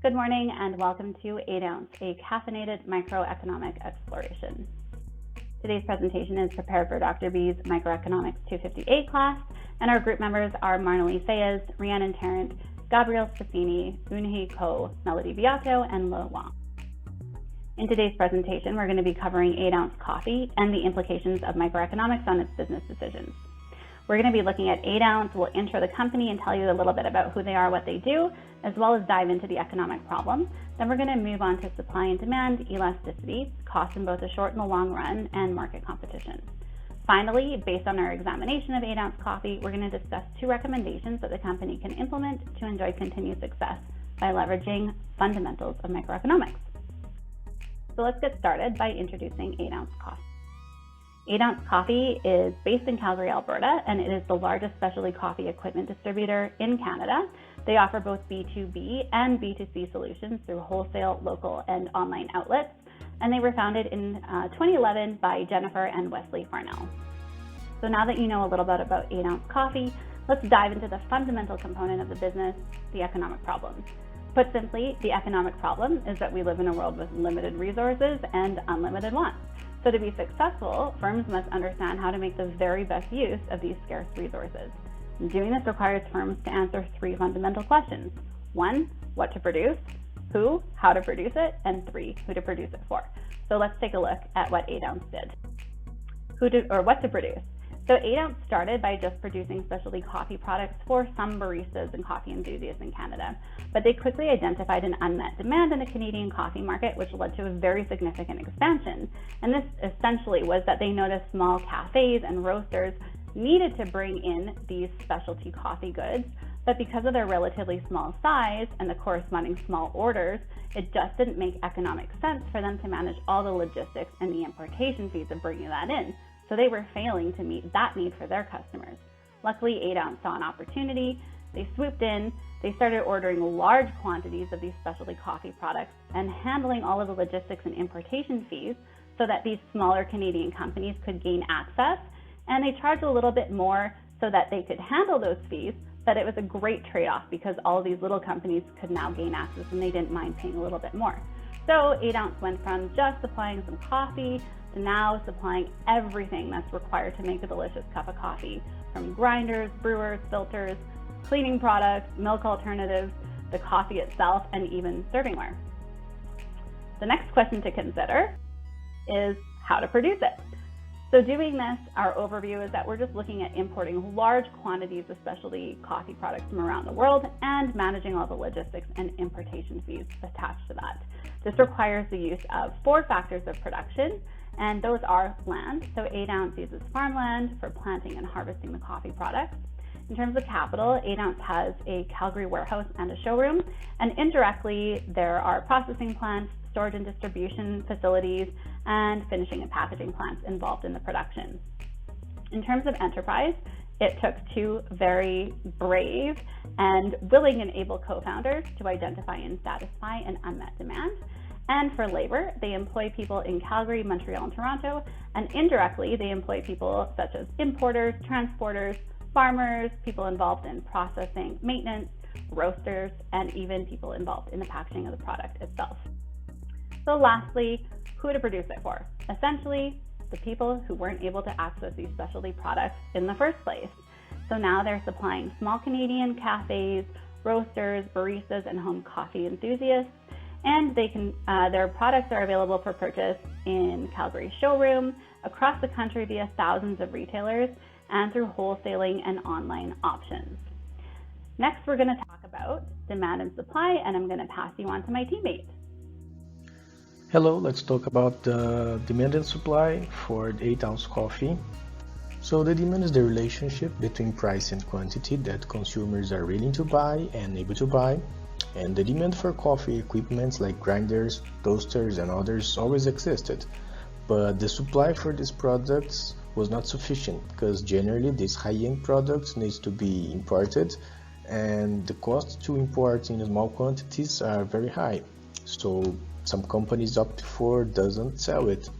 Good morning and welcome to 8 Ounce, a caffeinated microeconomic exploration. Today's presentation is prepared for Dr. B's Microeconomics 258 class, and our group members are Marnalee Fayez, Rhiannon Tarrant, Gabrielle Spacini, Unhee Ko, Melody Beato, and Lo Wang. In today's presentation, we're going to be covering 8 Ounce coffee and the implications of microeconomics on its business decisions. We're going to be looking at 8 Ounce. We'll intro the company and tell you a little bit about who they are, what they do, as well as dive into the economic problem. Then we're going to move on to supply and demand, elasticity, costs in both the short and the long run, and market competition. Finally, based on our examination of 8 Ounce coffee, we're going to discuss 2 recommendations that the company can implement to enjoy continued success by leveraging fundamentals of microeconomics. So let's get started by introducing 8 Ounce coffee. 8 Ounce Coffee is based in Calgary, Alberta, and it is the largest specialty coffee equipment distributor in Canada. They offer both B2B and B2C solutions through wholesale, local, and online outlets, and they were founded in 2011 by Jennifer and Wesley Farnell. So now that you know a little bit about 8 Ounce Coffee, let's dive into the fundamental component of the business, the economic problem. Put simply, the economic problem is that we live in a world with limited resources and unlimited wants. So to be successful, firms must understand how to make the very best use of these scarce resources. And doing this requires firms to answer 3 fundamental questions. 1, what to produce, who, how to produce it, and 3, who to produce it for. So let's take a look at what 8 Ounce did. What to produce. So 8 Ounce started by just producing specialty coffee products for some baristas and coffee enthusiasts in Canada, but they quickly identified an unmet demand in the Canadian coffee market, which led to a very significant expansion. And this essentially was that they noticed small cafes and roasters needed to bring in these specialty coffee goods, but because of their relatively small size and the corresponding small orders, it just didn't make economic sense for them to manage all the logistics and the importation fees of bringing that in. So they were failing to meet that need for their customers. Luckily, 8 Ounce saw an opportunity. They swooped in, they started ordering large quantities of these specialty coffee products and handling all of the logistics and importation fees so that these smaller Canadian companies could gain access. And they charged a little bit more so that they could handle those fees, but it was a great trade-off because all of these little companies could now gain access and they didn't mind paying a little bit more. So 8 Ounce went from just supplying some coffee to now supplying everything that's required to make a delicious cup of coffee, from grinders, brewers, filters, cleaning products, milk alternatives, the coffee itself, and even servingware. The next question to consider is how to produce it. So doing this, our overview is that we're just looking at importing large quantities of specialty coffee products from around the world and managing all the logistics and importation fees attached to that. This requires the use of 4 factors of production, and those are land. So 8 Ounce uses farmland for planting and harvesting the coffee products. In terms of capital, 8 Ounce has a Calgary warehouse and a showroom, and indirectly there are processing plants, storage and distribution facilities, and finishing and packaging plants involved in the production. In terms of enterprise, it took 2 very brave and willing and able co-founders to identify and satisfy an unmet demand. And for labor, they employ people in Calgary, Montreal, and Toronto, and indirectly they employ people such as importers, transporters, farmers, people involved in processing, maintenance, roasters, and even people involved in the packaging of the product itself. So lastly, who to produce it for? Essentially, the people who weren't able to access these specialty products in the first place. So now they're supplying small Canadian cafes, roasters, baristas, and home coffee enthusiasts. And their products are available for purchase in Calgary's showroom, across the country via thousands of retailers, and through wholesaling and online options. Next, we're going to talk about demand and supply, and I'm going to pass you on to my teammate. Hello, let's talk about the demand and supply for 8 Ounce coffee. So the demand is the relationship between price and quantity that consumers are willing to buy and able to buy. And the demand for coffee equipments like grinders, toasters, and others always existed. But the supply for these products was not sufficient because generally these high-end products need to be imported and the cost to import in small quantities are very high. So some companies opt for doesn't sell it,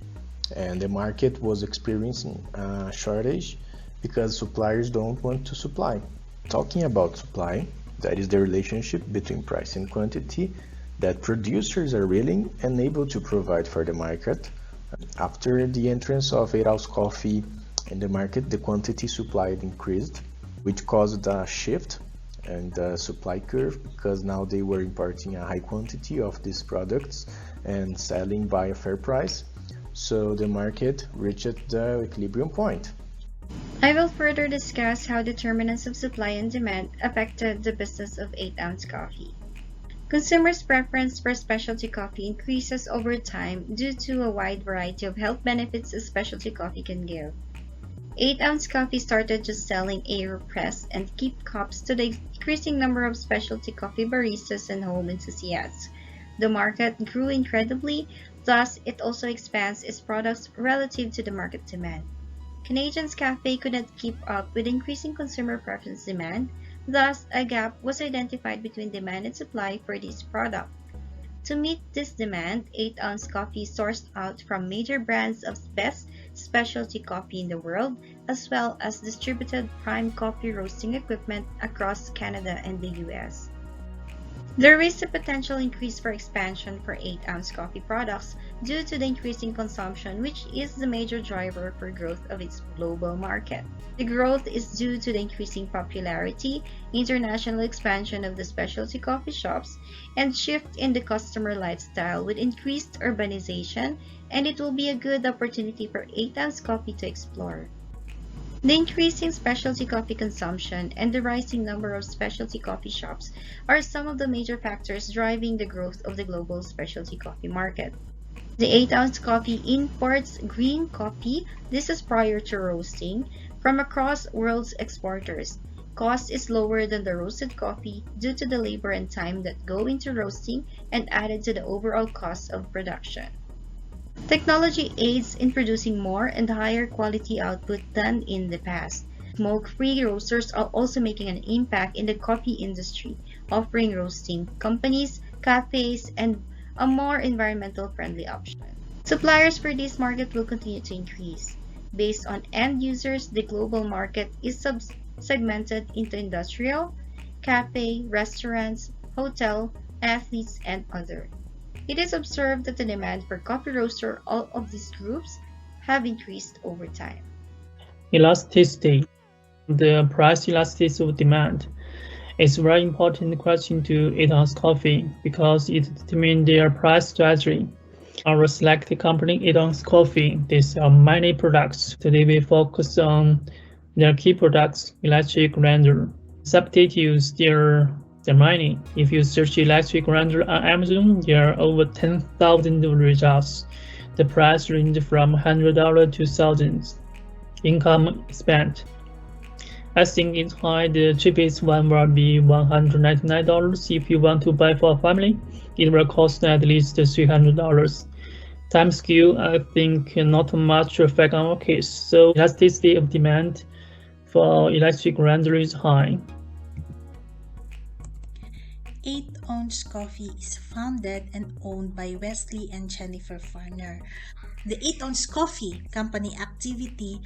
and the market was experiencing a shortage because suppliers don't want to supply. Talking about supply, that is the relationship between price and quantity, that producers are willing and able to provide for the market. After the entrance of 8-ounce coffee in the market, the quantity supplied increased, which caused a shift in the supply curve because now they were importing a high quantity of these products and selling by a fair price. So the market reached the equilibrium point. I will further discuss how determinants of supply and demand affected the business of 8-ounce coffee. Consumers' preference for specialty coffee increases over time due to a wide variety of health benefits a specialty coffee can give. 8-ounce coffee started just selling AeroPress and keep cups to the increasing number of specialty coffee baristas and home enthusiasts. The market grew incredibly, thus it also expands its products relative to the market demand. Canadians' cafe could not keep up with increasing consumer preference demand, thus a gap was identified between demand and supply for this product. To meet this demand, 8-ounce coffee sourced out from major brands of best specialty coffee in the world, as well as distributed prime coffee roasting equipment across Canada and the US. There is a potential increase for expansion for 8-ounce coffee products due to the increasing consumption, which is the major driver for growth of its global market. The growth is due to the increasing popularity, international expansion of the specialty coffee shops, and shift in the customer lifestyle with increased urbanization, and it will be a good opportunity for 8-ounce coffee to explore. The increasing specialty coffee consumption and the rising number of specialty coffee shops are some of the major factors driving the growth of the global specialty coffee market. The 8-ounce coffee imports green coffee, this is prior to roasting, from across world's exporters. Cost is lower than the roasted coffee due to the labor and time that go into roasting and added to the overall cost of production. Technology aids in producing more and higher quality output than in the past. Smoke-free roasters are also making an impact in the coffee industry, offering roasting companies, cafes, and a more environmental friendly option. Suppliers for this market will continue to increase. Based on end users, the global market is segmented into industrial, cafe, restaurants, hotel, athletes, and other. It is observed that the demand for coffee roaster, all of these groups, have increased over time. Elasticity. The price elasticity of demand is a very important question to 8-ounce coffee because it determines their price strategy. Our selected company, 8-ounce coffee, they sell many products. Today we focus on their key products, electric grinder. Substitutes their money. If you search electric grinder on Amazon, there are over 10,000 results. The price range from $100 to thousands. Income spent. I think it's high. The cheapest one will be $199. If you want to buy for a family, it will cost at least $300. Time scale, I think not much effect on our case. So elasticity of demand for electric grinder is high. 8-ounce coffee is founded and owned by Wesley and Jennifer Farner. The 8-ounce coffee company activity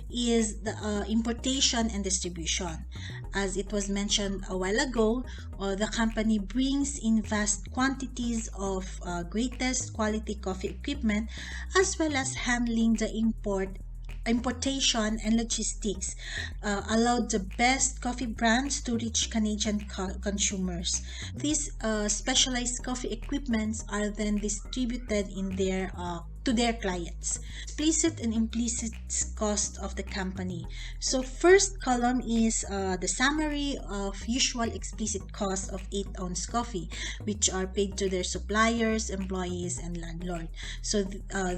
is the importation and distribution. As it was mentioned a while ago, the company brings in vast quantities of greatest quality coffee equipment as well as handling the importation and logistics allowed the best coffee brands to reach Canadian consumers. These specialized coffee equipments are then distributed in to their clients. Explicit and implicit cost of the company. So first column is the summary of usual explicit costs of 8-ounce coffee, which are paid to their suppliers, employees, and landlord. So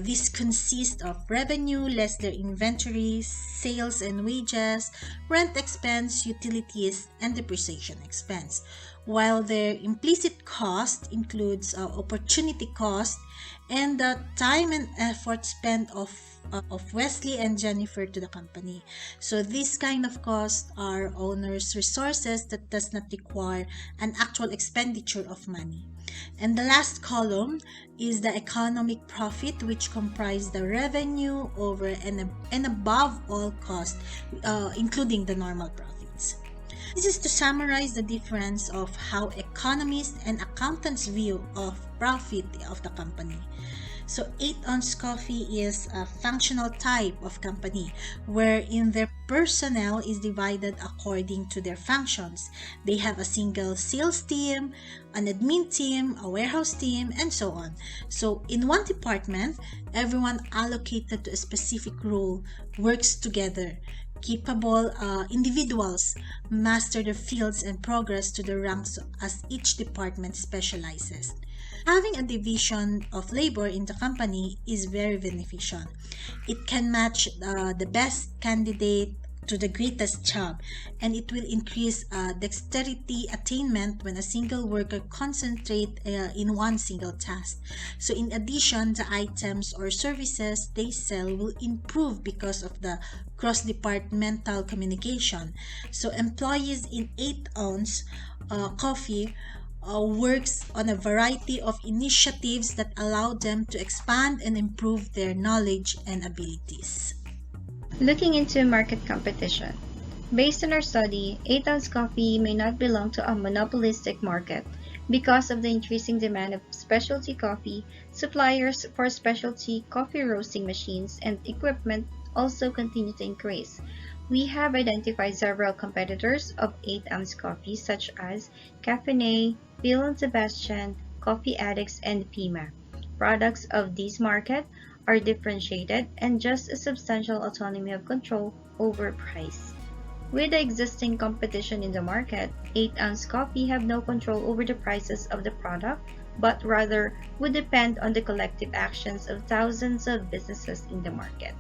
this consists of revenue less their inventory, sales and wages, rent expense, utilities, and depreciation expense. While their implicit cost includes opportunity cost and the time and effort spent of Wesley and Jennifer to the company. So this kind of costs are owners' resources that does not require an actual expenditure of money. And the last column is the economic profit, which comprise the revenue over and above all costs, including the normal profits. This is to summarize the difference of how economists and accountants view of profit of the company. So 8-ounce coffee is a functional type of company wherein their personnel is divided according to their functions. They have a single sales team, an admin team, a warehouse team, and so on. So in one department, everyone allocated to a specific role works together. Capable individuals master their fields and progress to the ranks as each department specializes. Having a division of labor in the company is very beneficial. It can match the best candidate to the greatest job, and it will increase dexterity attainment when a single worker concentrates in one single task. So in addition, the items or services they sell will improve because of the cross-departmental communication. So employees in 8-ounce coffee works on a variety of initiatives that allow them to expand and improve their knowledge and abilities. Looking into market competition. Based on our study, 8-ounce coffee may not belong to a monopolistic market. Because of the increasing demand of specialty coffee, suppliers for specialty coffee roasting machines and equipment also continue to increase. We have identified several competitors of 8-ounce coffee such as Caffeine, Bill & Sebastian, Coffee Addicts, and Pima. Products of these markets are differentiated and just a substantial autonomy of control over price. With the existing competition in the market, 8-ounce coffee have no control over the prices of the product, but rather would depend on the collective actions of thousands of businesses in the market.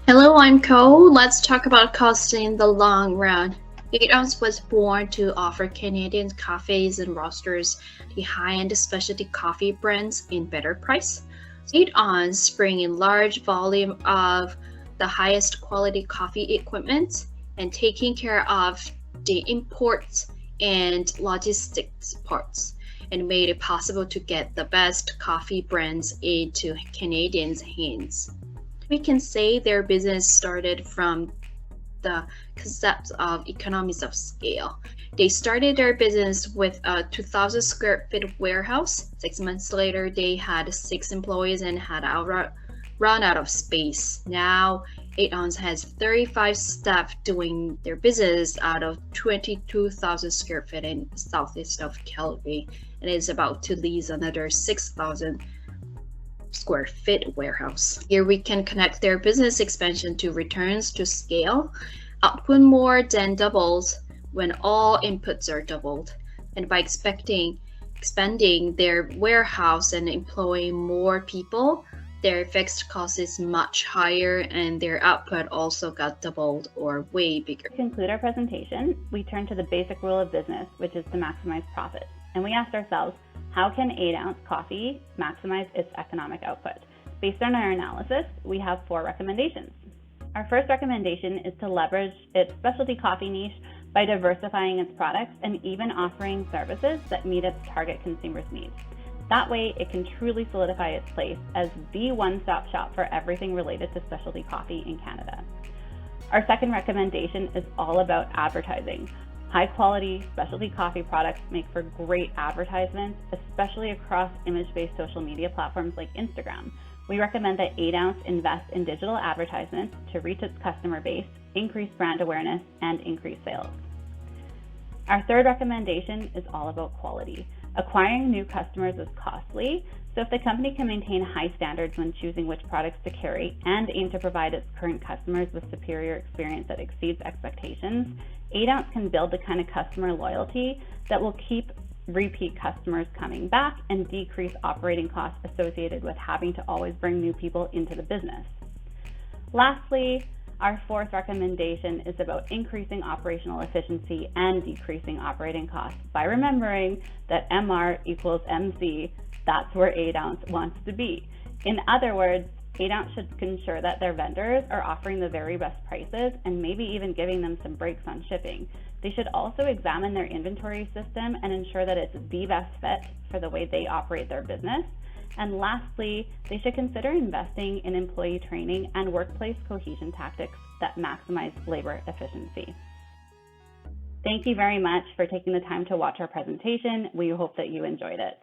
Hello, I'm Cole. Let's talk about cost in the long run. 8-ounce was born to offer Canadian cafes and roasters the high-end specialty coffee brands in better price. 8-ounce bring in large volume of the highest quality coffee equipment and taking care of the imports and logistics parts, and made it possible to get the best coffee brands into Canadians' hands. We can say their business started from the concept of economies of scale. They started their business with a 2,000 square feet warehouse. 6 months later, they had 6 employees and had run out of space. Now, 8-ounce has 35 staff doing their business out of 22,000 square feet in southeast of Calgary, and is about to lease another 6,000 square feet warehouse. Here we can connect their business expansion to returns to scale. Output more than doubles when all inputs are doubled, and by expanding their warehouse and employing more people, their fixed cost is much higher and their output also got doubled or way bigger. To conclude our presentation, we turn to the basic rule of business, which is to maximize profit. And we asked ourselves, how can 8-ounce coffee maximize its economic output? Based on our analysis, we have 4 recommendations. Our first recommendation is to leverage its specialty coffee niche by diversifying its products and even offering services that meet its target consumers' needs. That way, it can truly solidify its place as the one-stop shop for everything related to specialty coffee in Canada. Our second recommendation is all about advertising. High-quality specialty coffee products make for great advertisements, especially across image-based social media platforms like Instagram. We recommend that 8-ounce invest in digital advertisements to reach its customer base, increase brand awareness, and increase sales. Our third recommendation is all about quality. Acquiring new customers is costly, so if the company can maintain high standards when choosing which products to carry and aim to provide its current customers with superior experience that exceeds expectations, 8-ounce can build the kind of customer loyalty that will keep repeat customers coming back and decrease operating costs associated with having to always bring new people into the business. Lastly, our fourth recommendation is about increasing operational efficiency and decreasing operating costs by remembering that MR equals MC. That's where 8-ounce wants to be. In other words, 8-ounce should ensure that their vendors are offering the very best prices and maybe even giving them some breaks on shipping. They should also examine their inventory system and ensure that it's the best fit for the way they operate their business. And lastly, they should consider investing in employee training and workplace cohesion tactics that maximize labor efficiency. Thank you very much for taking the time to watch our presentation. We hope that you enjoyed it.